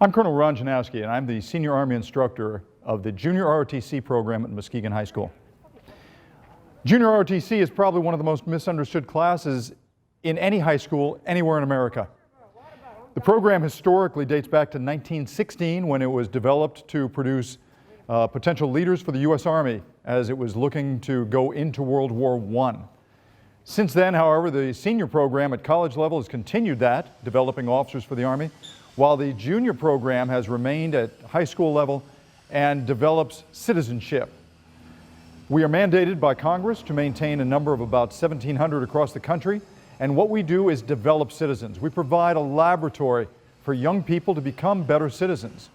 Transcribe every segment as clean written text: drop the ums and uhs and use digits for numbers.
I'm Colonel Ron Janowski, and I'm the Senior Army Instructor of the Junior ROTC program at Muskegon High School. Junior ROTC is probably one of the most misunderstood classes in any high school anywhere in America. The program historically dates back to 1916 when it was developed to produce potential leaders for the U.S. Army as it was looking to go into World War I. Since then, however, the senior program at college level has continued that, developing officers for the Army, while the junior program has remained at high school level and develops citizenship. We are mandated by Congress to maintain a number of about 1,700 across the country, and what we do is develop citizens. We provide a laboratory for young people to become better citizens.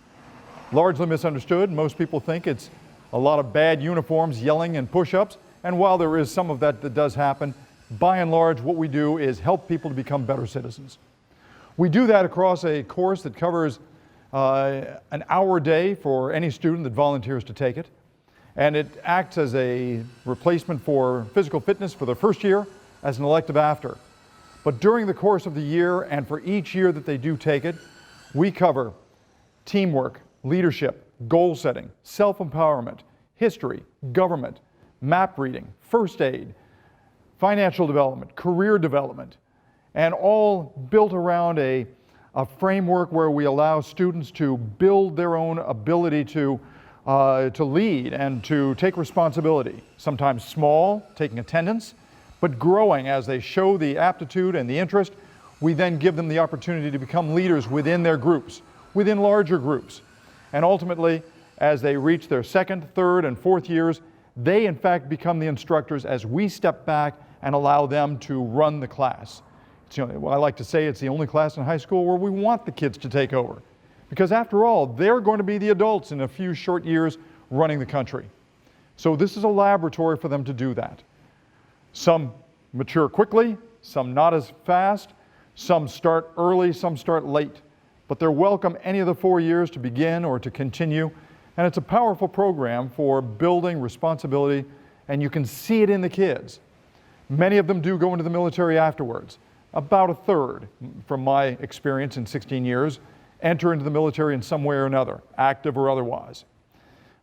Largely misunderstood, most people think it's a lot of bad uniforms, yelling, and push-ups, and while there is some of that does happen, by and large, what we do is help people to become better citizens. We do that across a course that covers an hour a day for any student that volunteers to take it. And it acts as a replacement for physical fitness for the first year as an elective after. But during the course of the year and for each year that they do take it, we cover teamwork, leadership, goal setting, self-empowerment, history, government, map reading, first aid, financial development, career development, and all built around a framework where we allow students to build their own ability to lead and to take responsibility, sometimes small, taking attendance, but growing as they show the aptitude and the interest. We then give them the opportunity to become leaders within their groups, within larger groups. And ultimately, as they reach their second, third, and fourth years, they in fact become the instructors as we step back and allow them to run the class. I like to say it's the only class in high school where we want the kids to take over. Because after all, they're going to be the adults in a few short years running the country. So this is a laboratory for them to do that. Some mature quickly, some not as fast, some start early, some start late. But they're welcome any of the 4 years to begin or to continue. And it's a powerful program for building responsibility, and you can see it in the kids. Many of them do go into the military afterwards. About a third, from my experience in 16 years, enter into the military in some way or another, active or otherwise.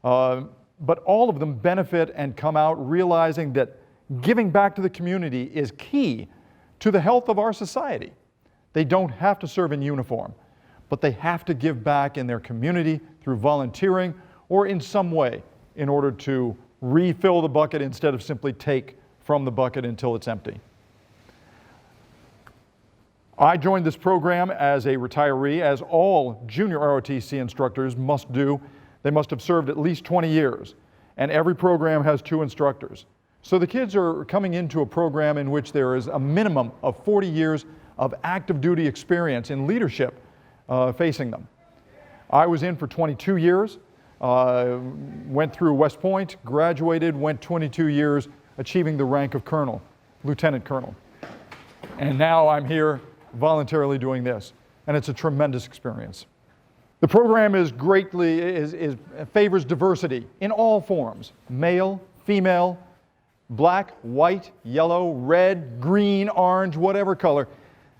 But all of them benefit and come out realizing that giving back to the community is key to the health of our society. They don't have to serve in uniform, but they have to give back in their community through volunteering or in some way in order to refill the bucket instead of simply take from the bucket until it's empty. I joined this program as a retiree, as all junior ROTC instructors must do. They must have served at least 20 years, and every program has 2 instructors. So the kids are coming into a program in which there is a minimum of 40 years of active duty experience in leadership facing them. I was in for 22 years, went through West Point, graduated, went 22 years, achieving the rank of colonel, lieutenant colonel. And now I'm here voluntarily doing this, and it's a tremendous experience. The program favors diversity in all forms, male, female, black, white, yellow, red, green, orange, whatever color.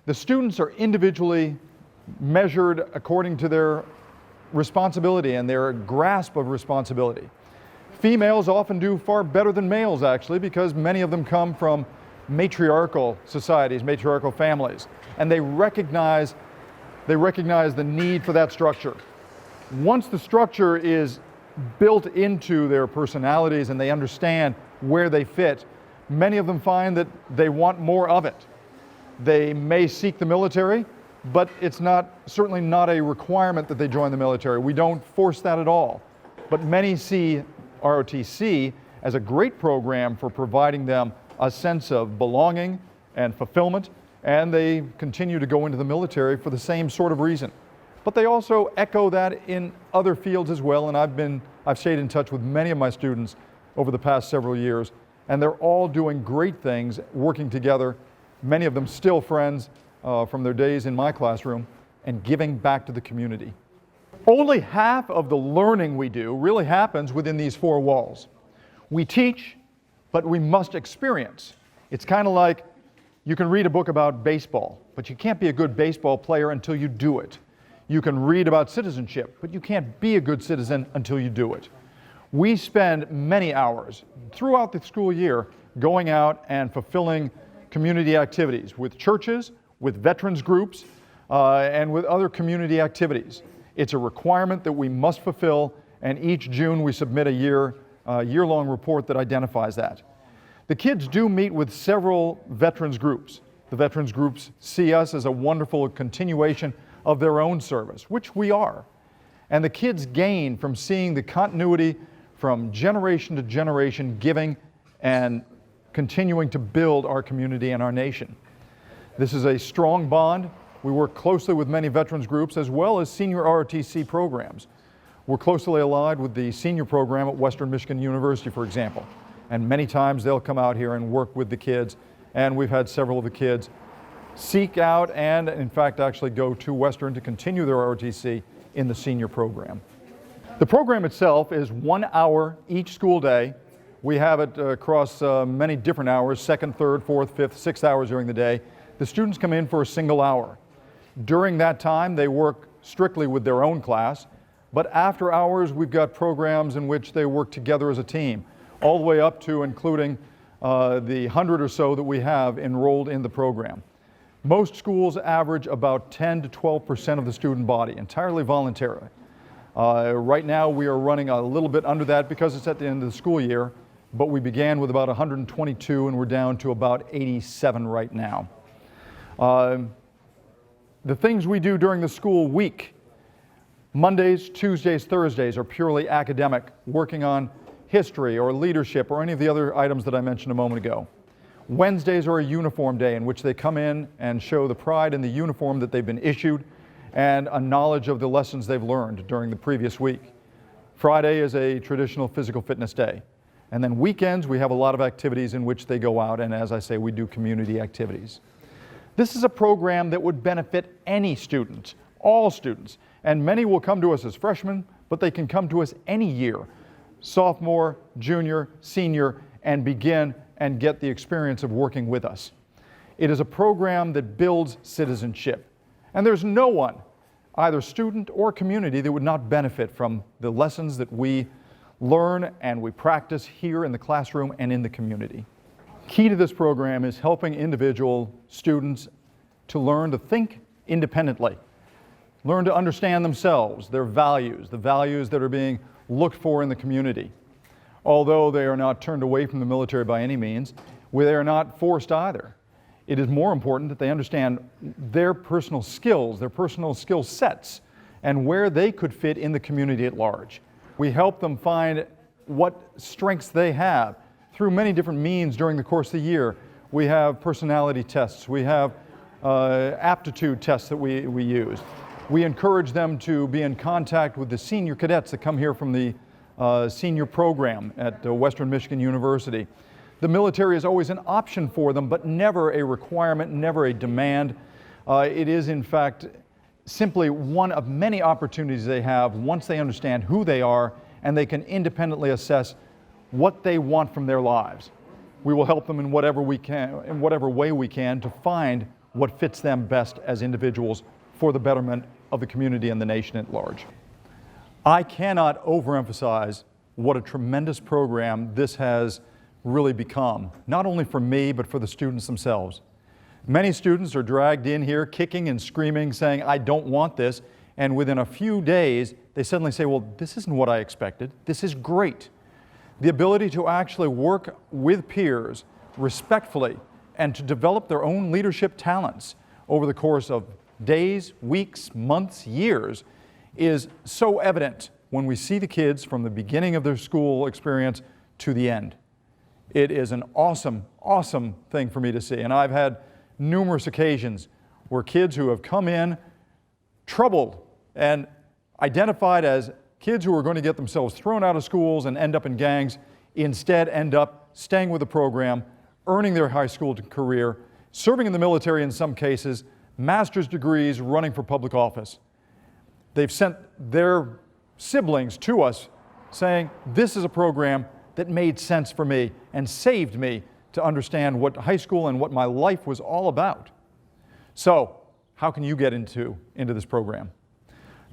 The students are individually measured according to their responsibility and their grasp of responsibility. Females often do far better than males, actually, because many of them come from matriarchal societies, matriarchal families, and they recognize the need for that structure. Once the structure is built into their personalities and they understand where they fit, many of them find that they want more of it. They may seek the military, but it's certainly not a requirement that they join the military. We don't force that at all. But many see ROTC as a great program for providing them a sense of belonging and fulfillment, and they continue to go into the military for the same sort of reason. But they also echo that in other fields as well, and I've stayed in touch with many of my students over the past several years, and they're all doing great things, working together, many of them still friends from their days in my classroom, and giving back to the community. Only half of the learning we do really happens within these 4 walls. We teach, but we must experience. It's kind of like you can read a book about baseball, but you can't be a good baseball player until you do it. You can read about citizenship, but you can't be a good citizen until you do it. We spend many hours throughout the school year going out and fulfilling community activities with churches, with veterans groups, and with other community activities. It's a requirement that we must fulfill, and each June we submit a year-long report that identifies that. The kids do meet with several veterans groups. The veterans groups see us as a wonderful continuation of their own service, which we are. And the kids gain from seeing the continuity from generation to generation, giving and continuing to build our community and our nation. This is a strong bond. We work closely with many veterans groups as well as senior ROTC programs. We're closely allied with the senior program at Western Michigan University, for example. And many times they'll come out here and work with the kids. And we've had several of the kids seek out and, in fact, actually go to Western to continue their ROTC in the senior program. The program itself is 1 hour each school day. We have it across many different hours, 2nd, 3rd, 4th, 5th, 6th hours during the day. The students come in for a single hour. During that time, they work strictly with their own class, but after hours, we've got programs in which they work together as a team, all the way up to including the 100 or so that we have enrolled in the program. Most schools average about 10 to 12% of the student body, entirely voluntarily. Right now, we are running a little bit under that because it's at the end of the school year, but we began with about 122 and we're down to about 87 right now. The things we do during the school week, Mondays, Tuesdays, Thursdays are purely academic, working on history or leadership or any of the other items that I mentioned a moment ago. Wednesdays are a uniform day in which they come in and show the pride in the uniform that they've been issued and a knowledge of the lessons they've learned during the previous week. Friday is a traditional physical fitness day. And then weekends, we have a lot of activities in which they go out, and as I say, we do community activities. This is a program that would benefit any student, all students, and many will come to us as freshmen, but they can come to us any year, sophomore, junior, senior, and begin and get the experience of working with us. It is a program that builds citizenship, and there's no one, either student or community, that would not benefit from the lessons that we learn and we practice here in the classroom and in the community. Key to this program is helping individual students to learn to think independently, learn to understand themselves, their values, the values that are being looked for in the community. Although they are not turned away from the military by any means, they are not forced either. It is more important that they understand their personal skills, their personal skill sets, and where they could fit in the community at large. We help them find what strengths they have through many different means during the course of the year. We have personality tests, we have aptitude tests that we use. We encourage them to be in contact with the senior cadets that come here from the senior program at Western Michigan University. The military is always an option for them, but never a requirement, never a demand. It is, in fact, simply one of many opportunities they have once they understand who they are and they can independently assess what they want from their lives. We will help them in whatever we can, in whatever way we can, to find what fits them best as individuals for the betterment of the community and the nation at large. I cannot overemphasize what a tremendous program this has really become, not only for me, but for the students themselves. Many students are dragged in here kicking and screaming, saying, "I don't want this," and within a few days, they suddenly say, "Well, this isn't what I expected. This is great." The ability to actually work with peers respectfully and to develop their own leadership talents over the course of days, weeks, months, years is so evident when we see the kids from the beginning of their school experience to the end. It is an awesome, awesome thing for me to see. And I've had numerous occasions where kids who have come in troubled and identified as kids who are going to get themselves thrown out of schools and end up in gangs, instead end up staying with the program, earning their high school career, serving in the military in some cases, master's degrees, running for public office. They've sent their siblings to us saying, "This is a program that made sense for me and saved me to understand what high school and what my life was all about." So, how can you get into this program?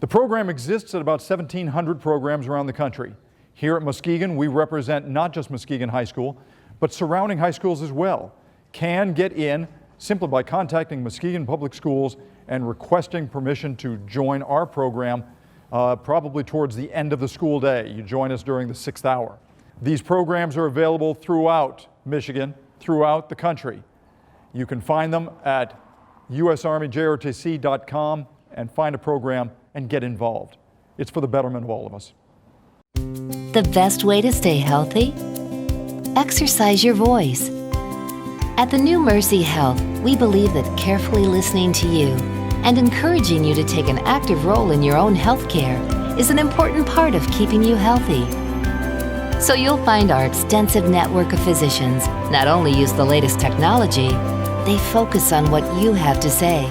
The program exists at about 1,700 programs around the country. Here at Muskegon, we represent not just Muskegon High School, but surrounding high schools as well. Can get in simply by contacting Muskegon Public Schools and requesting permission to join our program probably towards the end of the school day. You join us during the 6th hour. These programs are available throughout Michigan, throughout the country. You can find them at usarmyjrotc.com and find a program and get involved. It's for the betterment of all of us. The best way to stay healthy? Exercise your voice. At the new Mercy Health, we believe that carefully listening to you and encouraging you to take an active role in your own health care is an important part of keeping you healthy. So you'll find our extensive network of physicians not only use the latest technology, they focus on what you have to say.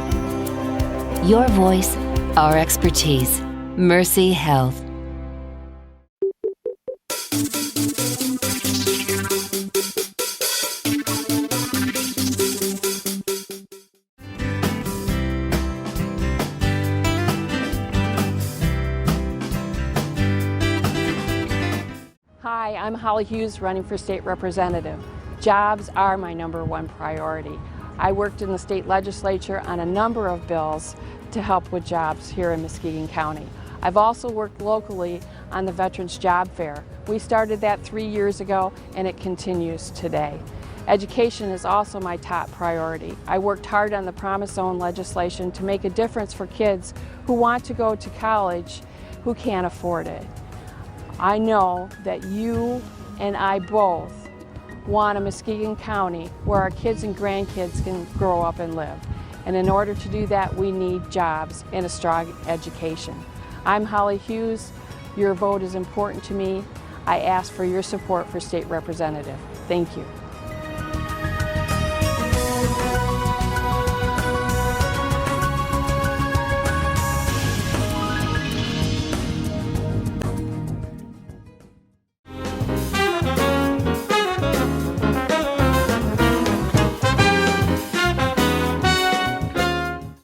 Your voice, our expertise. Mercy Health. Hi, I'm Holly Hughes, running for state representative. Jobs are my #1 priority. I worked in the state legislature on a number of bills to help with jobs here in Muskegon County. I've also worked locally on the Veterans Job Fair. We started that 3 years ago and it continues today. Education is also my top priority. I worked hard on the Promise Zone legislation to make a difference for kids who want to go to college who can't afford it. I know that you and I both want a Muskegon County where our kids and grandkids can grow up and live. And in order to do that, we need jobs and a strong education. I'm Holly Hughes. Your vote is important to me. I ask for your support for state representative. Thank you.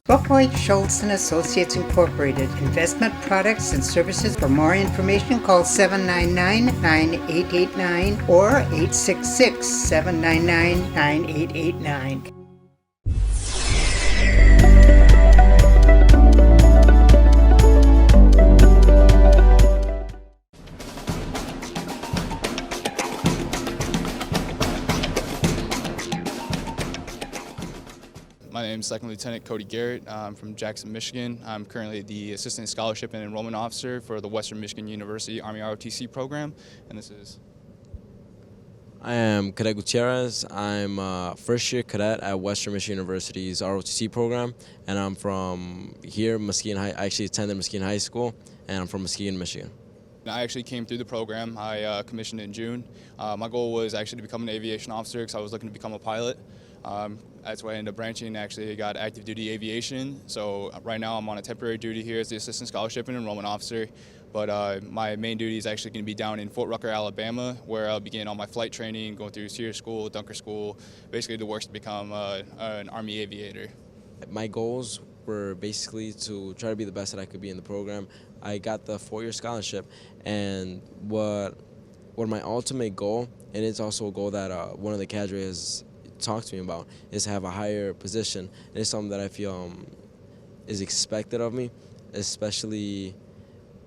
Buckwheat Schultz & Associates Incorporated, investment products and services. For more information, call 799-9889 or 866-799-9889. My name is Second Lieutenant Cody Garrett. I'm from Jackson, Michigan. I'm currently the Assistant Scholarship and Enrollment Officer for the Western Michigan University Army ROTC program, and this is... I am Cadet Gutierrez. I'm a first-year cadet at Western Michigan University's ROTC program, and I'm from here, Muskegon High. I actually attended Muskegon High School, and I'm from Muskegon, Michigan. I actually came through the program. I commissioned in June. My goal was actually to become an aviation officer because I was looking to become a pilot. That's why I ended up branching. Actually, I got active duty aviation. So right now I'm on a temporary duty here as the Assistant Scholarship and Enrollment Officer. But my main duty is actually going to be down in Fort Rucker, Alabama, where I'll begin all my flight training, going through SEER school, Dunker school, basically the works to become an Army aviator. My goals were basically to try to be the best that I could be in the program. I got the 4-year scholarship, and what my ultimate goal, and it's also a goal that one of the cadre has talked to me about, is to have a higher position. And it's something that I feel is expected of me, especially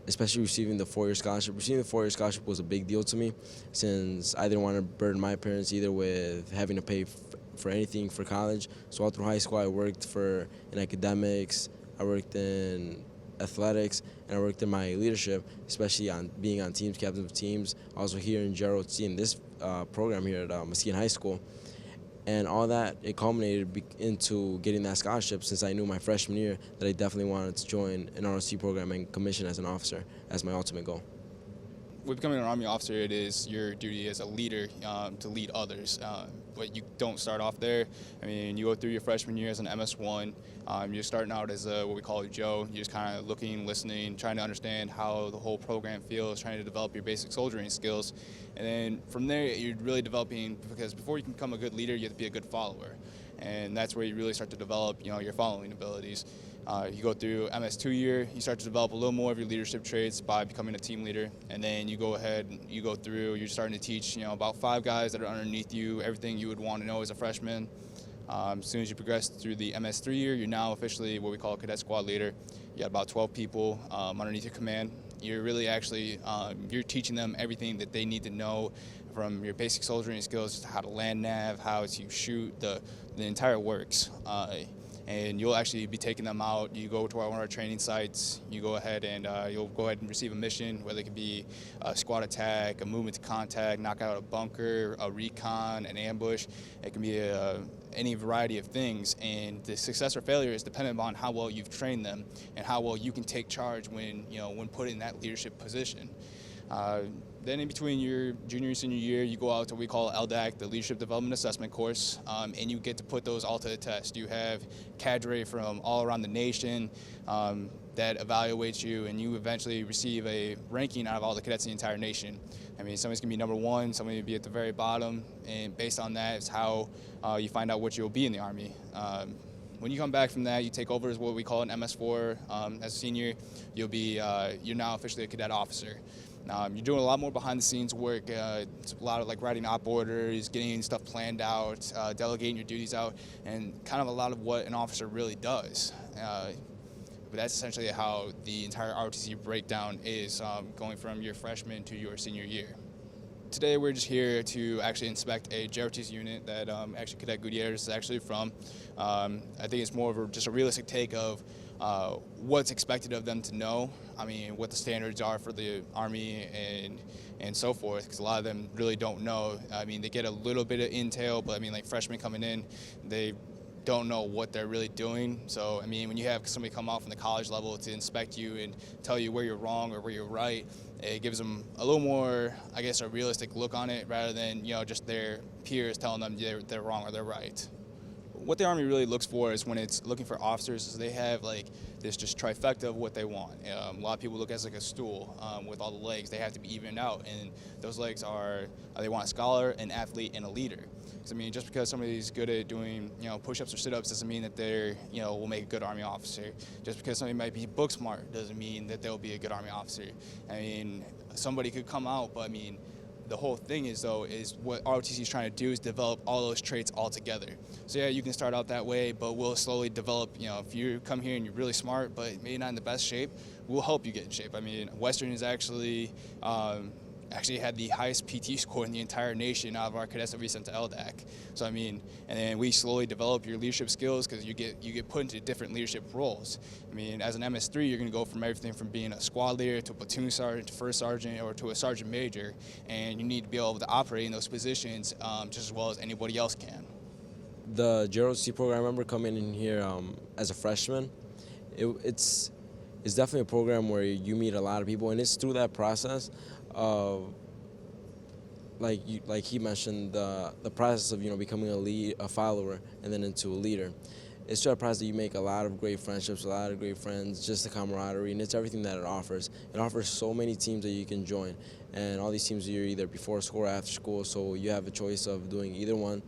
receiving the 4-year scholarship. Receiving the 4-year scholarship was a big deal to me, since I didn't want to burden my parents either with having to pay for anything for college. So all through high school I worked in academics, I worked in athletics, and I worked in my leadership, especially on being on teams, captains of teams, also here in JROTC in this program here at Muskegon High School. And all that, it culminated into getting that scholarship, since I knew my freshman year that I definitely wanted to join an ROTC program and commission as an officer as my ultimate goal. With becoming an Army officer, it is your duty as a leader to lead others. But you don't start off there. I mean, you go through your freshman year as an MS1. You're starting out as what we call a Joe. You're just kind of looking, listening, trying to understand how the whole program feels, trying to develop your basic soldiering skills. And then from there, you're really developing, because before you can become a good leader, you have to be a good follower. And that's where you really start to develop, your following abilities. You go through MS 2-year, you start to develop a little more of your leadership traits by becoming a team leader, and then you go ahead, you go through, you're starting to teach, about 5 guys that are underneath you, everything you would want to know as a freshman. As soon as you progress through the MS 3-year, you're now officially what we call a cadet squad leader. You got about 12 people underneath your command. You're really actually, you're teaching them everything that they need to know, from your basic soldiering skills to how to land nav, how to shoot, the entire works. And you'll actually be taking them out. You go to one of our training sites, you go ahead and you'll go ahead and receive a mission, whether it could be a squad attack, a movement to contact, knock out a bunker, a recon, an ambush. It can be any variety of things, and the success or failure is dependent on how well you've trained them and how well you can take charge when put in that leadership position. Then in between your junior and senior year, you go out to what we call LDAC, the Leadership Development Assessment course, and you get to put those all to the test. You have cadre from all around the nation that evaluates you, and you eventually receive a ranking out of all the cadets in the entire nation. I mean, somebody's gonna be number 1, somebody will be at the very bottom, and based on that is how you find out what you'll be in the Army. When you come back from that, you take over as what we call an MS4. As a senior, you're now officially a cadet officer. You're doing a lot more behind the scenes work. It's a lot of writing op orders, getting stuff planned out, delegating your duties out, and kind of a lot of what an officer really does. But that's essentially how the entire ROTC breakdown is, going from your freshman to your senior year. Today we're just here to actually inspect a JROTC unit that actually Cadet Gutierrez is actually from. I think it's more of just a realistic take of what's expected of them to know. I mean, what the standards are for the Army and so forth, because a lot of them really don't know. I mean, they get a little bit of intel, but I mean, like freshmen coming in, they don't know what they're really doing. So, I mean, when you have somebody come out from the college level to inspect you and tell you where you're wrong or where you're right, it gives them a little more, I guess, a realistic look on it rather than, just their peers telling them they're wrong or they're right. What the Army really looks for is when it's looking for officers is they have this just trifecta of what they want. A lot of people look at it as a stool with all the legs. They have to be evened out, and those legs are, they want a scholar, an athlete, and a leader. Because I mean, just because somebody's good at doing push-ups or sit-ups doesn't mean that they're will make a good Army officer. Just because somebody might be book smart doesn't mean that they'll be a good Army officer. I mean, somebody could come out, but I mean, the whole thing is what ROTC is trying to do is develop all those traits all together. So yeah, you can start out that way, but we'll slowly develop, if you come here and you're really smart, but maybe not in the best shape, we'll help you get in shape. I mean, Western is actually had the highest PT score in the entire nation out of our cadets that we sent to LDAC. So I mean, and then we slowly develop your leadership skills because you get put into different leadership roles. I mean, as an MS3, you're going to go from everything from being a squad leader to a platoon sergeant to first sergeant or to a sergeant major, and you need to be able to operate in those positions just as well as anybody else can. The JROTC program, I remember coming in here as a freshman. It's definitely a program where you meet a lot of people, and it's through that process of, like he mentioned, the process of becoming a follower, and then into a leader. It's through that process that you make a lot of great friendships, a lot of great friends, just the camaraderie, and it's everything that it offers. It offers so many teams that you can join, and all these teams are either before school or after school, so you have a choice of doing either one.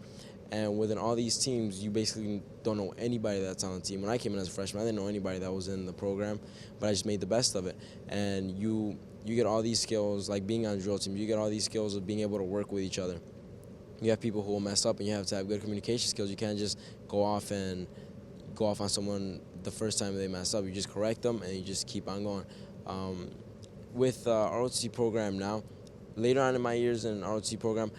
And within all these teams, you basically don't know anybody that's on the team. When I came in as a freshman, I didn't know anybody that was in the program, but I just made the best of it. And you get all these skills, like being on a drill team, you get all these skills of being able to work with each other. You have people who will mess up, and you have to have good communication skills. You can't just go off on someone the first time they mess up. You just correct them, and you just keep on going. With our ROTC program now, later on in my years in ROTC program,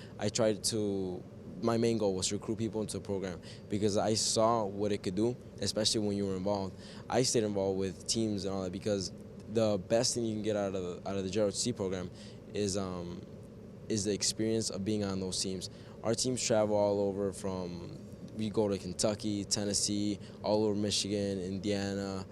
my main goal was to recruit people into the program because I saw what it could do, especially when you were involved. I stayed involved with teams and all that because the best thing you can get out of the JROTC program is the experience of being on those teams. Our teams travel all over we go to Kentucky, Tennessee, all over Michigan, Indiana,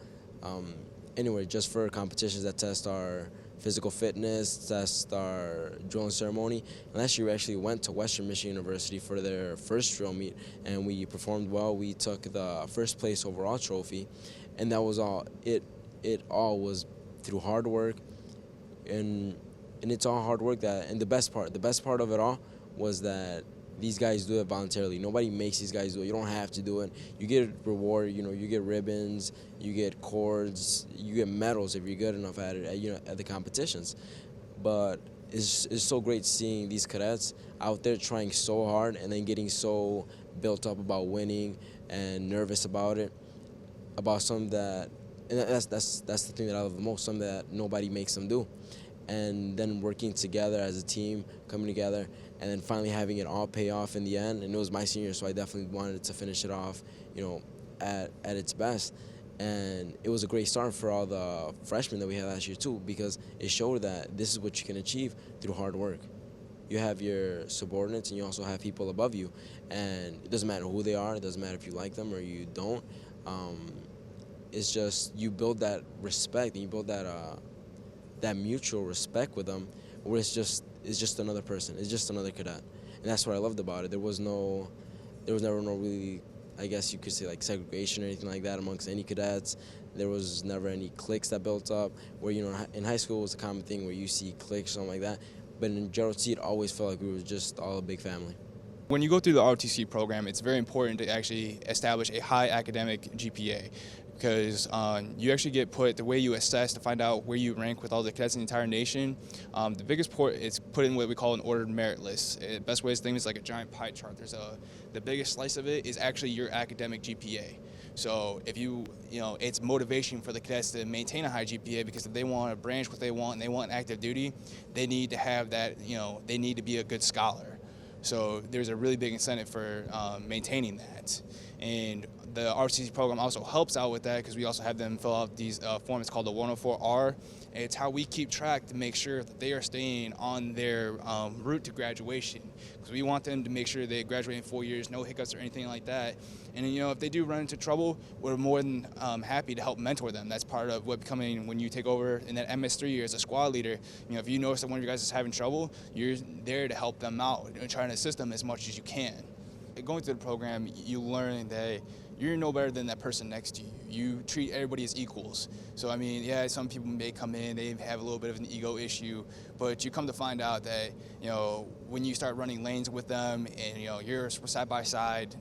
anywhere just for competitions that test our physical fitness, test our drill and ceremony. And last year we actually went to Western Michigan University for their first drill meet, and we performed well. We took the first place overall trophy, and that was all. It all was through hard work, and it's all hard work and the best part of it all was that these guys do it voluntarily. Nobody makes these guys do it. You don't have to do it. You get reward, you get ribbons, you get cords, you get medals if you're good enough at it, at the competitions. But it's so great seeing these cadets out there trying so hard and then getting so built up about winning and nervous about it, about something that, and that's the thing that I love the most, something that nobody makes them do. And then working together as a team, coming together, and then finally having it all pay off in the end. And it was my senior, so I definitely wanted to finish it off, at its best. And it was a great start for all the freshmen that we had last year too, because it showed that this is what you can achieve through hard work. You have your subordinates and you also have people above you, and it doesn't matter who they are, it doesn't matter if you like them or you don't. It's just you build that respect and you build that mutual respect with them, where it's just another person, it's just another cadet, and that's what I loved about it. There was never no really, I guess you could say, like segregation or anything like that amongst any cadets. There was never any cliques that built up, where in high school it was a common thing where you see cliques or something like that, but in JROTC it always felt like we were just all a big family. When you go through the ROTC program, it's very important to actually establish a high academic GPA, because you actually get put, the way you assess to find out where you rank with all the cadets in the entire nation, the biggest part is put in what we call an ordered merit list. The best way to think is like a giant pie chart. The biggest slice of it is actually your academic GPA. So if it's motivation for the cadets to maintain a high GPA, because if they want to branch what they want and they want active duty, they need to have that, they need to be a good scholar. So there's a really big incentive for maintaining that. And the ROTC program also helps out with that, because we also have them fill out these forms called the 104R. And it's how we keep track to make sure that they are staying on their route to graduation, because we want them to make sure they graduate in 4 years, no hiccups or anything like that. And if they do run into trouble, we're more than happy to help mentor them. That's part of what becoming, when you take over in that MS3 year as a squad leader, if you notice that one of your guys is having trouble, you're there to help them out and try to assist them as much as you can. Going through the program, you learn that you're no better than that person next to you. You treat everybody as equals. So some people may come in, they have a little bit of an ego issue, but you come to find out that when you start running lanes with them and you're side by side,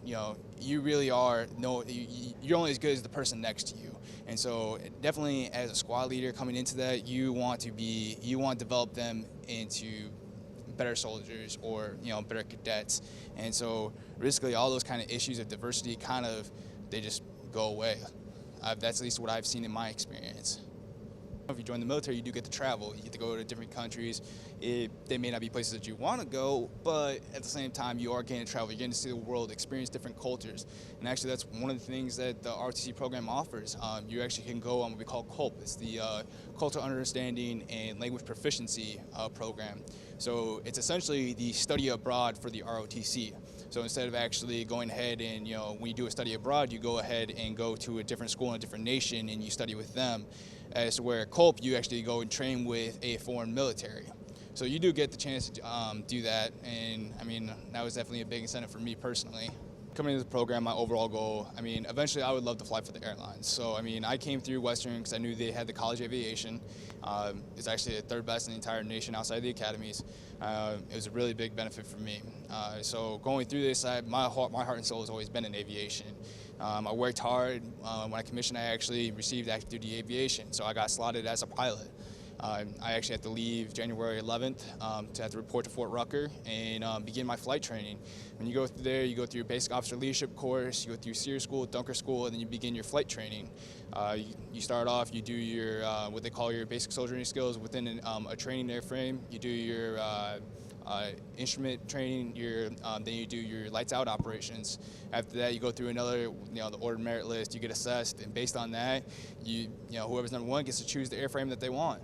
you really are you're only as good as the person next to you. And so definitely as a squad leader coming into that, you want to develop them into better soldiers or better cadets. And so basically all those kind of issues of diversity they just go away. That's at least what I've seen in my experience. If you join the military, you do get to travel. You get to go to different countries. They may not be places that you want to go, but at the same time, you are getting to travel. You're getting to see the world, experience different cultures. And actually, that's one of the things that the ROTC program offers. You actually can go on what we call CULP. It's the Cultural Understanding and Language Proficiency program. So it's essentially the study abroad for the ROTC. So instead of actually going ahead and, when you do a study abroad, you go ahead and go to a different school in a different nation and you study with them. As to where CULP, you actually go and train with a foreign military. So you do get the chance to do that, and that was definitely a big incentive for me personally. Coming into the program, my overall goal, eventually I would love to fly for the airlines. So, I came through Western because I knew they had the college aviation. It's actually the third best in the entire nation outside of the academies. It was a really big benefit for me. So going through this, my heart and soul has always been in aviation. I worked hard. When I commissioned, I actually received active duty aviation, so I got slotted as a pilot. I actually had to leave January 11th to have to report to Fort Rucker and begin my flight training. When you go through there, you go through your basic officer leadership course, you go through SEER school, Dunker school, and then you begin your flight training. You start off, you do your what they call your basic soldiery skills within a training airframe. You do your instrument training, then you do your lights out operations. After that, you go through another, the ordered merit list, you get assessed, and based on that, whoever's number one gets to choose the airframe that they want.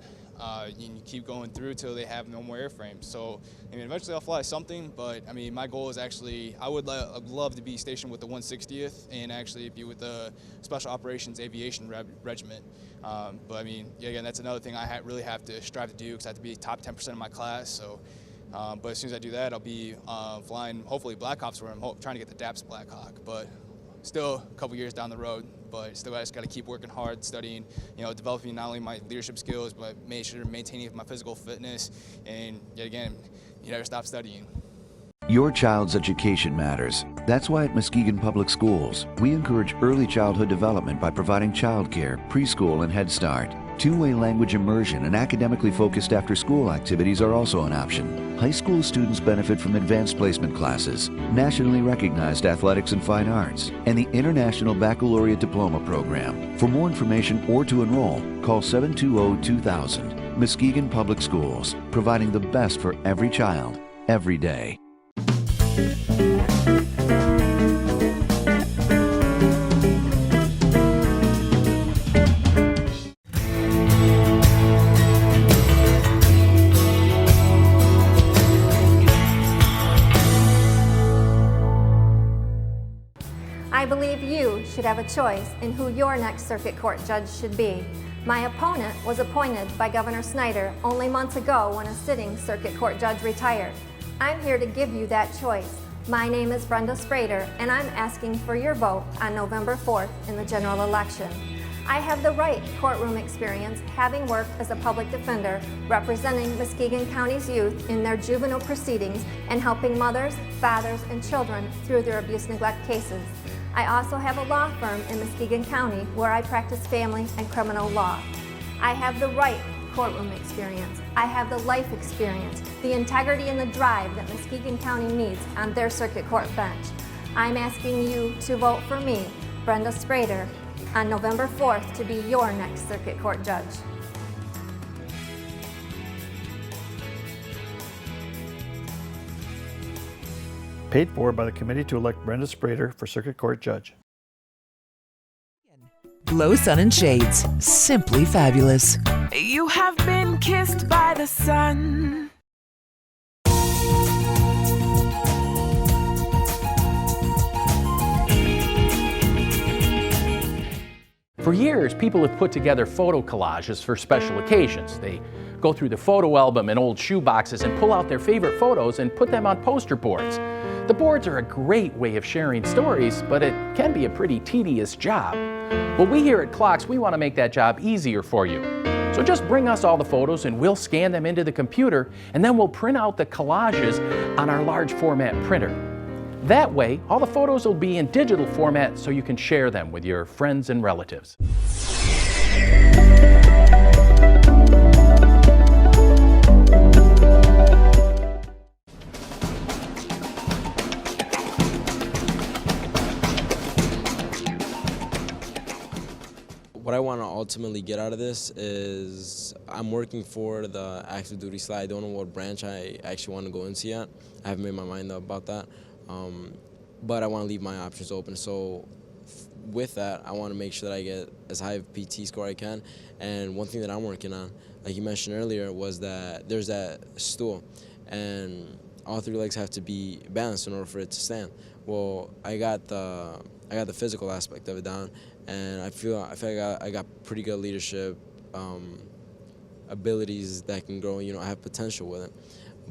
You keep going through till they have no more airframes. So, eventually I'll fly something, but, my goal is actually, I'd love to be stationed with the 160th and actually be with the Special Operations Aviation Regiment. But, again, that's another thing I really have to strive to do, because I have to be top 10% of my class. So, but as soon as I do that, I'll be flying, hopefully, Black Ops, where I'm trying to get the DAPS Black Hawk. But still a couple years down the road, but still I just got to keep working hard, studying, developing not only my leadership skills, but maintaining my physical fitness. And yet again, you never stop studying. Your child's education matters. That's why at Muskegon Public Schools, we encourage early childhood development by providing childcare, preschool, and Head Start. Two-way language immersion and academically focused after-school activities are also an option. High school students benefit from advanced placement classes, nationally recognized athletics and fine arts, and the International Baccalaureate Diploma Program. For more information or to enroll, call 720-2000. Muskegon Public Schools, providing the best for every child, every day. I believe you should have a choice in who your next circuit court judge should be. My opponent was appointed by Governor Snyder only months ago when a sitting circuit court judge retired. I'm here to give you that choice. My name is Brenda Sprader, and I'm asking for your vote on November 4th in the general election. I have the right courtroom experience, having worked as a public defender, representing Muskegon County's youth in their juvenile proceedings and helping mothers, fathers, and children through their abuse-neglect cases. I also have a law firm in Muskegon County where I practice family and criminal law. I have the right courtroom experience. I have the life experience, the integrity and the drive that Muskegon County needs on their circuit court bench. I'm asking you to vote for me, Brenda Sprader, on November 4th to be your next circuit court judge. Paid for by the committee to elect Brenda Sprader for circuit court judge. Glow Sun and Shades, simply fabulous. You have been kissed by the sun. For years, people have put together photo collages for special occasions. They go through the photo album and old shoe boxes and pull out their favorite photos and put them on poster boards. The boards are a great way of sharing stories, but it can be a pretty tedious job. Well, we here at Clocks, we want to make that job easier for you. So just bring us all the photos and we'll scan them into the computer, and then we'll print out the collages on our large format printer. That way, all the photos will be in digital format so you can share them with your friends and relatives. What I want to ultimately get out of this is I'm working for the active duty slide. I don't know what branch I actually want to go into yet. I haven't made my mind up about that. But I want to leave my options open. So with that, I want to make sure that I get as high of a PT score I can. And one thing that I'm working on, like you mentioned earlier, was that there's that stool. And all three legs have to be balanced in order for it to stand. Well, I got the physical aspect of it down. And I feel like I got pretty good leadership abilities that can grow. You know, I have potential with it.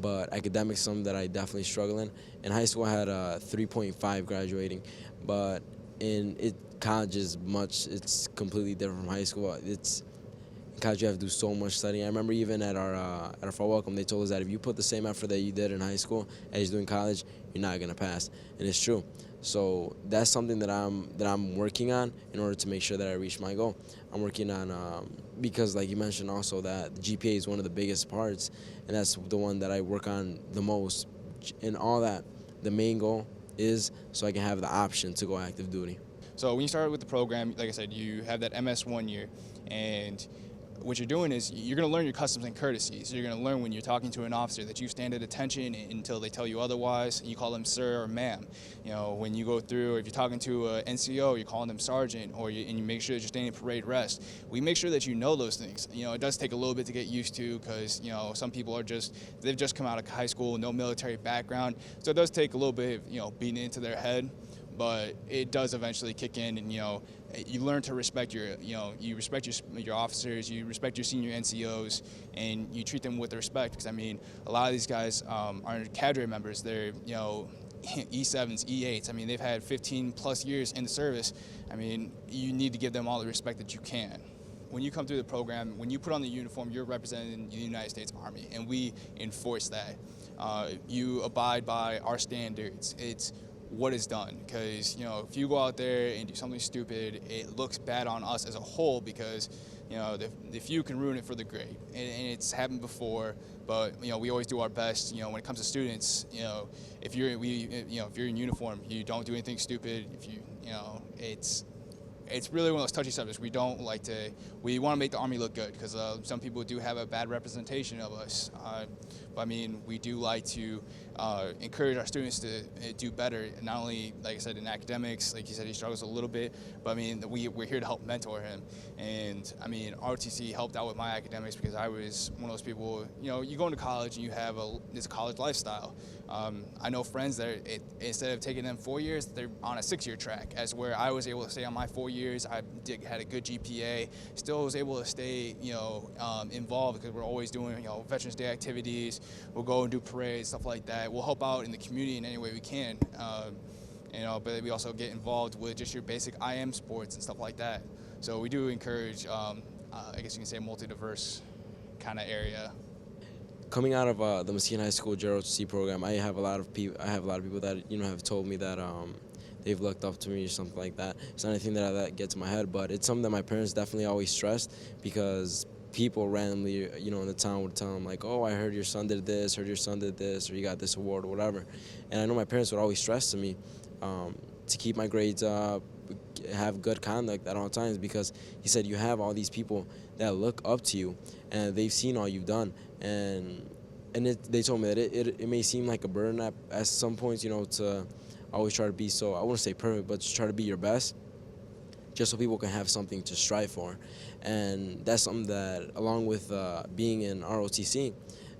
But academics, something that I definitely struggle in. In high school, I had a 3.5 graduating, but in college it's completely different from high school. In college, you have to do so much studying. I remember even at our fall welcome, they told us that if you put the same effort that you did in high school as you do in college, you're not gonna pass, and it's true. So that's something that I'm working on in order to make sure that I reach my goal. I'm working on because, like you mentioned, also that the GPA is one of the biggest parts, and that's the one that I work on the most. In all that, the main goal is so I can have the option to go active duty. So when you start with the program, like I said, you have that MS 1 year, and what you're doing is you're going to learn your customs and courtesies. You're going to learn when you're talking to an officer that you stand at attention until they tell you otherwise. You call them sir or ma'am. You know, when you go through, if you're talking to an NCO, you're calling them sergeant, and you make sure that you're standing parade rest. We make sure that you know those things. You know, it does take a little bit to get used to because, you know, some people they've just come out of high school, no military background. So it does take a little bit of, you know, beating into their head. But it does eventually kick in, and you know, you learn to respect your officers, you respect your senior NCOs, and you treat them with respect. Because I mean, a lot of these guys are cadre members. They're, you know, E7s, E8s. I mean, they've had 15 plus years in the service. I mean, you need to give them all the respect that you can. When you come through the program, when you put on the uniform, you're representing the United States Army, and we enforce that. you abide by our standards. It's what is done, because if you go out there and do something stupid, it looks bad on us as a whole, because the few can ruin it for the great, and it's happened before. But we always do our best. When it comes to students, if you're in uniform, you don't do anything stupid. It's really one of those touchy subjects. We want to make the Army look good, because some people do have a bad representation of us. But I mean, we do like to encourage our students to do better, not only, like I said, in academics. Like you said, he struggles a little bit, but I mean, we're here to help mentor him. And I mean, ROTC helped out with my academics, because I was one of those people, you go into college and you have this college lifestyle. I know friends that instead of taking them 4 years, they're on a 6-year track, as where I was able to stay on my 4 years. I had a good GPA, still was able to stay, involved, because we're always doing, Veterans Day activities. We'll go and do parades, stuff like that. We'll help out in the community in any way we can. But we also get involved with just your basic IM sports and stuff like that. So we do encourage, I guess you can say, a multi-diverse kind of area. Coming out of the Muskegon High School JROTC program, I have a lot of people that have told me that they've looked up to me or something like that. It's not anything that gets in my head, but it's something that my parents definitely always stressed, because people randomly, in the town would tell them, like, oh, I heard your son did this, or you got this award, or whatever. And I know my parents would always stress to me to keep my grades up, have good conduct at all times, because he said you have all these people that look up to you, and they've seen all you've done. And they told me that it may seem like a burden at some points, to always try to be so, I wouldn't say perfect, but just try to be your best, just so people can have something to strive for. And that's something that, along with being in ROTC,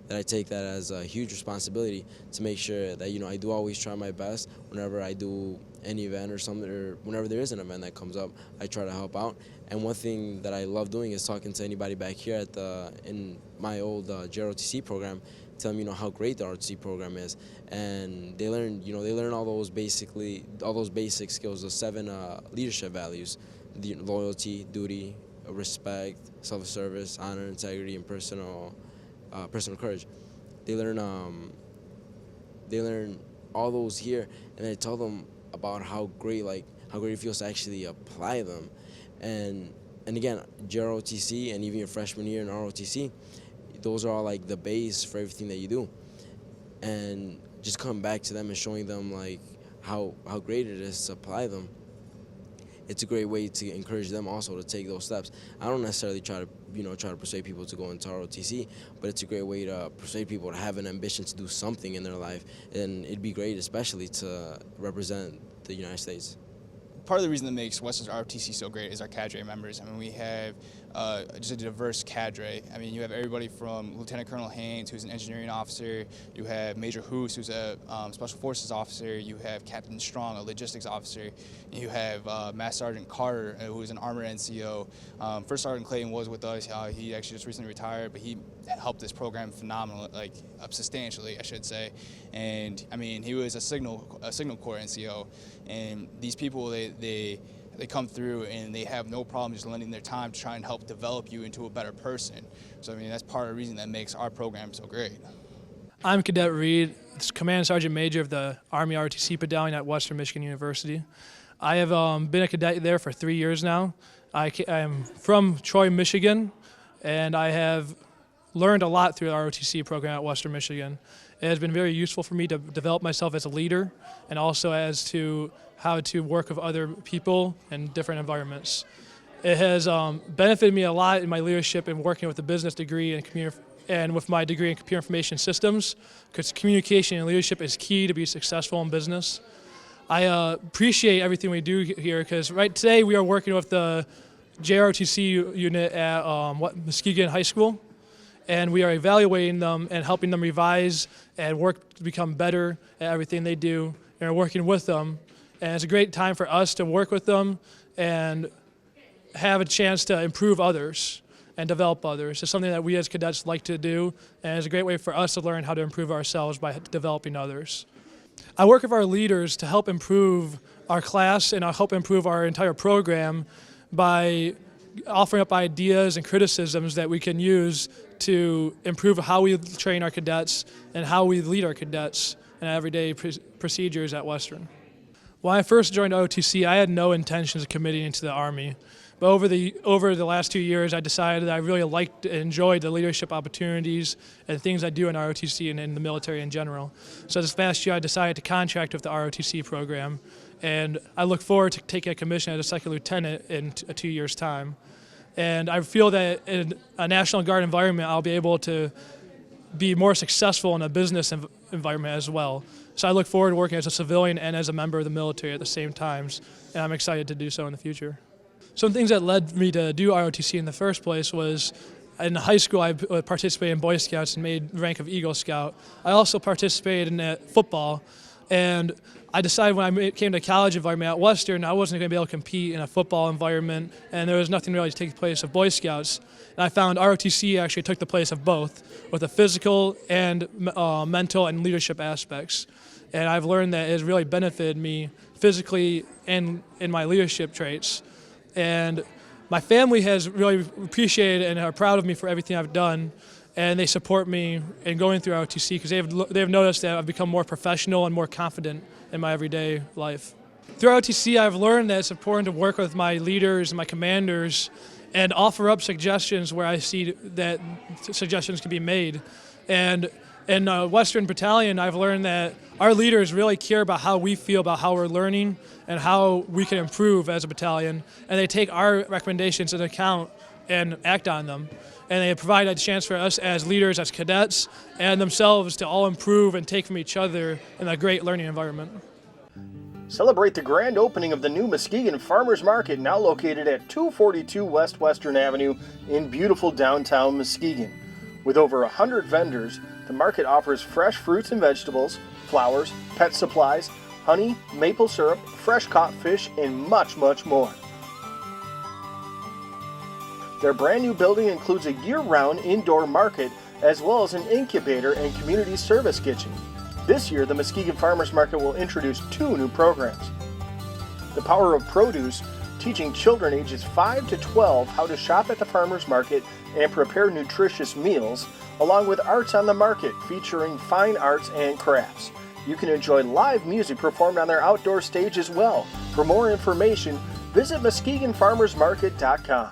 that I take that as a huge responsibility to make sure that, I do always try my best whenever I do any event or something, or whenever there is an event that comes up, I try to help out. And one thing that I love doing is talking to anybody back here in my old JROTC program, telling them, how great the ROTC program is. And they learn, all those basic skills, the 7 leadership values: loyalty, duty, respect, self-service, honor, integrity, and personal courage. They learn all those here, and I tell them about how great it feels to actually apply them. And again, JROTC and even your freshman year in ROTC, those are all like the base for everything that you do. And just coming back to them and showing them like how great it is to apply them. It's a great way to encourage them also to take those steps. I don't necessarily try to persuade people to go into ROTC, but it's a great way to persuade people to have an ambition to do something in their life. And it'd be great, especially to represent the United States. Part of the reason that makes Western ROTC so great is our cadre members. I mean, we have just a diverse cadre. I mean, you have everybody from Lieutenant Colonel Haynes, who's an engineering officer. You have Major Hoos, who's a Special Forces officer. You have Captain Strong, a logistics officer. You have Master Sergeant Carter, who's an armor NCO. First Sergeant Clayton was with us. He actually just recently retired, but he helped this program phenomenally, substantially, I should say. And I mean, he was a Signal Corps NCO. And these people, they come through and they have no problem just lending their time to try and help develop you into a better person. So I mean, that's part of the reason that makes our program so great. I'm Cadet Reed, Command Sergeant Major of the Army ROTC Battalion at Western Michigan University. I have been a cadet there for 3 years now. I am from Troy, Michigan, and I have learned a lot through the ROTC program at Western Michigan. It has been very useful for me to develop myself as a leader, and also as to how to work with other people in different environments. It has benefited me a lot in my leadership and working with a business degree and with my degree in computer information systems, because communication and leadership is key to be successful in business. I appreciate everything we do here, because right today we are working with the JROTC unit at Muskegon High School, and we are evaluating them and helping them revise and work to become better at everything they do, and are working with them. And it's a great time for us to work with them and have a chance to improve others and develop others. It's something that we as cadets like to do, and it's a great way for us to learn how to improve ourselves by developing others. I work with our leaders to help improve our class and help improve our entire program by offering up ideas and criticisms that we can use to improve how we train our cadets and how we lead our cadets in everyday procedures at Western. When I first joined ROTC, I had no intentions of committing into the Army. But over the last 2 years, I decided that I really liked and enjoyed the leadership opportunities and things I do in ROTC and in the military in general. So this past year, I decided to contract with the ROTC program, and I look forward to taking a commission as a second lieutenant in 2 years' time. And I feel that in a National Guard environment, I'll be able to be more successful in a business environment as well. So I look forward to working as a civilian and as a member of the military at the same times, and I'm excited to do so in the future. Some things that led me to do ROTC in the first place was in high school I participated in Boy Scouts and made rank of Eagle Scout. I also participated in football, and I decided when I came to college environment at Western, I wasn't going to be able to compete in a football environment, and there was nothing really to take the place of Boy Scouts. And I found ROTC actually took the place of both, with the physical and mental and leadership aspects. And I've learned that it has really benefited me physically and in my leadership traits. And my family has really appreciated and are proud of me for everything I've done, and they support me in going through ROTC because they have noticed that I've become more professional and more confident in my everyday life. Through ROTC, I've learned that it's important to work with my leaders and my commanders and offer up suggestions where I see that suggestions can be made. And in Western Battalion, I've learned that our leaders really care about how we feel about how we're learning and how we can improve as a battalion, and they take our recommendations into account and act on them. And they provide a chance for us as leaders, as cadets, and themselves to all improve and take from each other in a great learning environment. Celebrate the grand opening of the new Muskegon Farmers Market, now located at 242 West Western Avenue in beautiful downtown Muskegon. With over 100 vendors, the market offers fresh fruits and vegetables, flowers, pet supplies, honey, maple syrup, fresh caught fish, and much, much more. Their brand new building includes a year-round indoor market as well as an incubator and community service kitchen. This year, the Muskegon Farmers Market will introduce 2 new programs. The Power of Produce, teaching children ages 5 to 12 how to shop at the farmers market and prepare nutritious meals, along with Arts on the Market, featuring fine arts and crafts. You can enjoy live music performed on their outdoor stage as well. For more information, visit MuskegonFarmersMarket.com.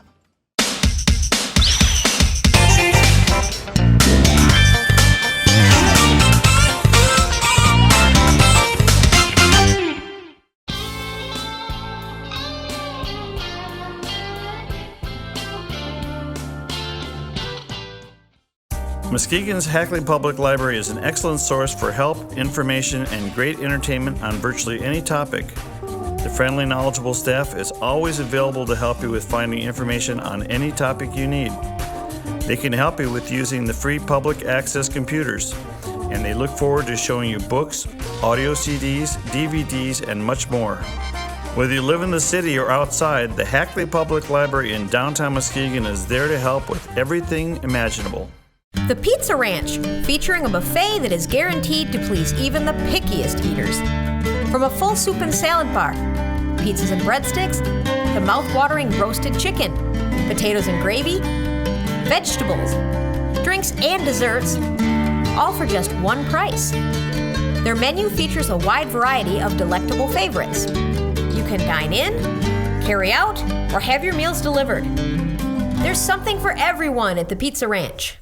Muskegon's Hackley Public Library is an excellent source for help, information, and great entertainment on virtually any topic. The friendly, knowledgeable staff is always available to help you with finding information on any topic you need. They can help you with using the free public access computers, and they look forward to showing you books, audio CDs, DVDs, and much more. Whether you live in the city or outside, the Hackley Public Library in downtown Muskegon is there to help with everything imaginable. The Pizza Ranch, featuring a buffet that is guaranteed to please even the pickiest eaters. From a full soup and salad bar, pizzas and breadsticks, to mouth-watering roasted chicken, potatoes and gravy, vegetables, drinks and desserts, all for just one price. Their menu features a wide variety of delectable favorites. You can dine in, carry out, or have your meals delivered. There's something for everyone at the Pizza Ranch.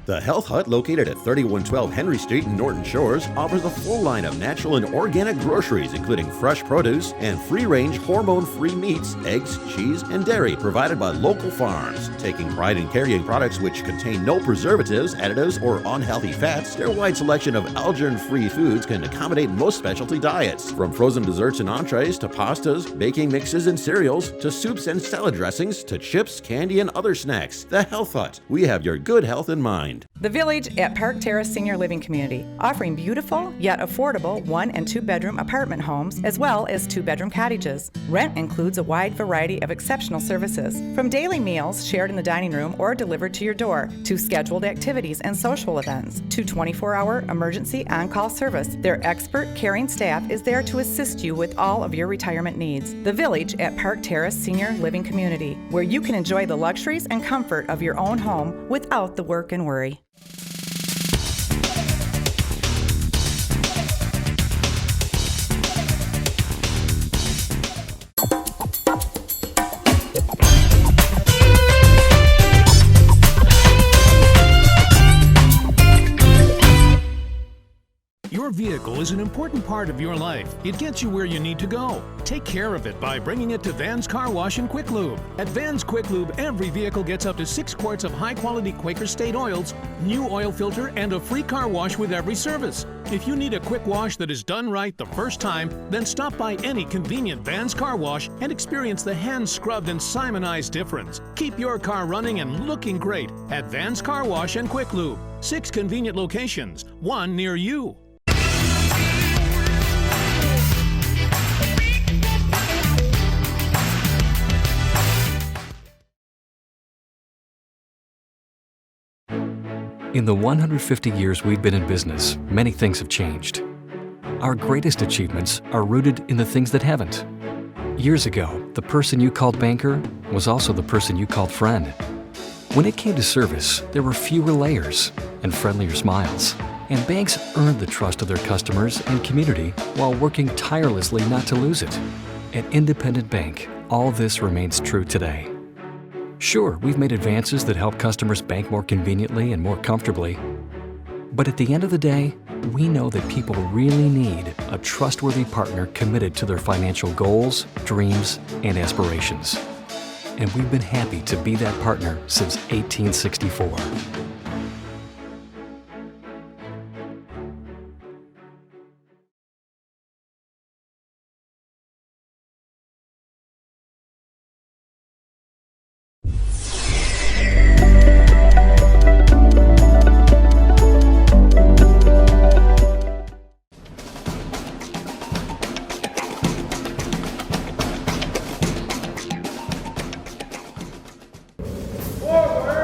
The Health Hut, located at 3112 Henry Street in Norton Shores, offers a full line of natural and organic groceries, including fresh produce and free-range, hormone-free meats, eggs, cheese, and dairy provided by local farms. Taking pride in carrying products which contain no preservatives, additives, or unhealthy fats, their wide selection of allergen-free foods can accommodate most specialty diets. From frozen desserts and entrees to pastas, baking mixes and cereals, to soups and salad dressings, to chips, candy, and other snacks. The Health Hut. We have your good health in mind. The Village at Park Terrace Senior Living Community, offering beautiful yet affordable 1- and 2-bedroom apartment homes as well as 2-bedroom cottages. Rent includes a wide variety of exceptional services, from daily meals shared in the dining room or delivered to your door, to scheduled activities and social events, to 24-hour emergency on-call service. Their expert, caring staff is there to assist you with all of your retirement needs. The Village at Park Terrace Senior Living Community, where you can enjoy the luxuries and comfort of your own home without the work and worry. Your vehicle is an important part of your life. It gets you where you need to go. Take care of it by bringing it to Van's Car Wash and Quick Lube. At Van's Quick Lube, every vehicle gets up to 6 quarts of high-quality Quaker State oils, new oil filter, and a free car wash with every service. If you need a quick wash that is done right the first time, then stop by any convenient Van's Car Wash and experience the hand-scrubbed and Simonized difference. Keep your car running and looking great at Van's Car Wash and Quick Lube. 6 convenient locations, 1 near you. In the 150 years we've been in business, many things have changed. Our greatest achievements are rooted in the things that haven't. Years ago, the person you called banker was also the person you called friend. When it came to service, there were fewer layers and friendlier smiles. And banks earned the trust of their customers and community while working tirelessly not to lose it. At Independent Bank, all this remains true today. Sure, we've made advances that help customers bank more conveniently and more comfortably. But at the end of the day, we know that people really need a trustworthy partner committed to their financial goals, dreams, and aspirations. And we've been happy to be that partner since 1864. Forward!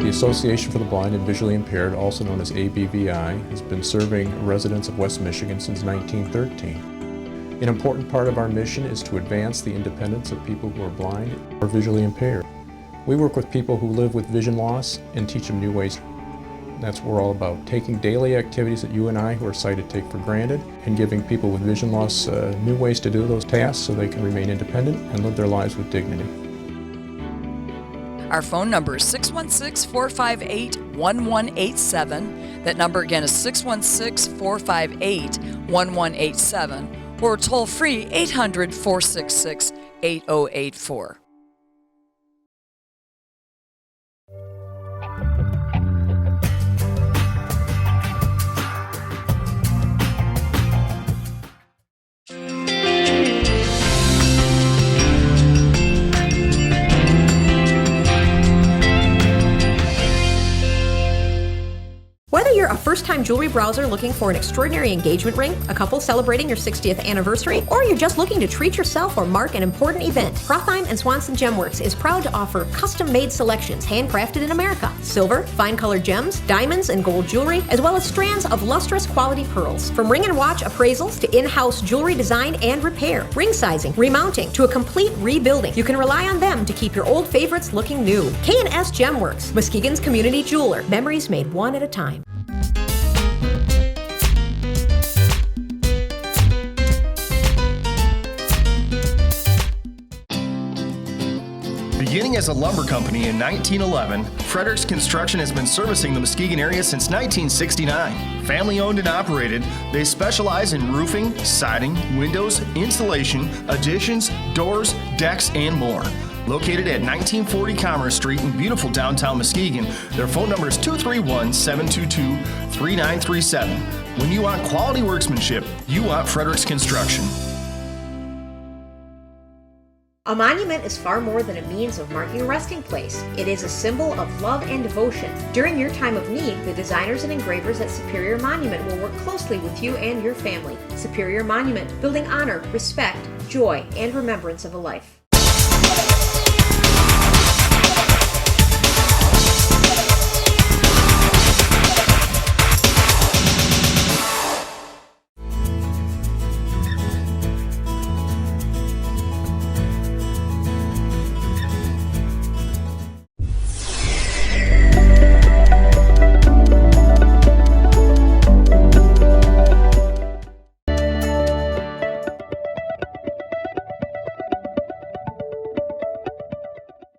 The Association for the Blind and Visually Impaired, also known as ABVI, has been serving residents of West Michigan since 1913. An important part of our mission is to advance the independence of people who are blind or visually impaired. We work with people who live with vision loss and teach them new ways. That's what we're all about, taking daily activities that you and I who are sighted take for granted and giving people with vision loss new ways to do those tasks so they can remain independent and live their lives with dignity. Our phone number is 616-458-1187. That number again is 616-458-1187 or toll free 800-466-8084. Whether you're a first-time jewelry browser looking for an extraordinary engagement ring, a couple celebrating your 60th anniversary, or you're just looking to treat yourself or mark an important event, Rothheim & Swanson Gemworks is proud to offer custom-made selections handcrafted in America. Silver, fine-colored gems, diamonds, and gold jewelry, as well as strands of lustrous quality pearls. From ring and watch appraisals to in-house jewelry design and repair, ring sizing, remounting, to a complete rebuilding, you can rely on them to keep your old favorites looking new. K&S Gemworks, Muskegon's community jeweler. Memories made one at a time. Beginning as a lumber company in 1911, Frederick's Construction has been servicing the Muskegon area since 1969. Family owned and operated, they specialize in roofing, siding, windows, insulation, additions, doors, decks, and more. Located at 1940 Commerce Street in beautiful downtown Muskegon, their phone number is 231-722-3937. When you want quality workmanship, you want Frederick's Construction. A monument is far more than a means of marking a resting place. It is a symbol of love and devotion. During your time of need, the designers and engravers at Superior Monument will work closely with you and your family. Superior Monument, building honor, respect, joy, and remembrance of a life.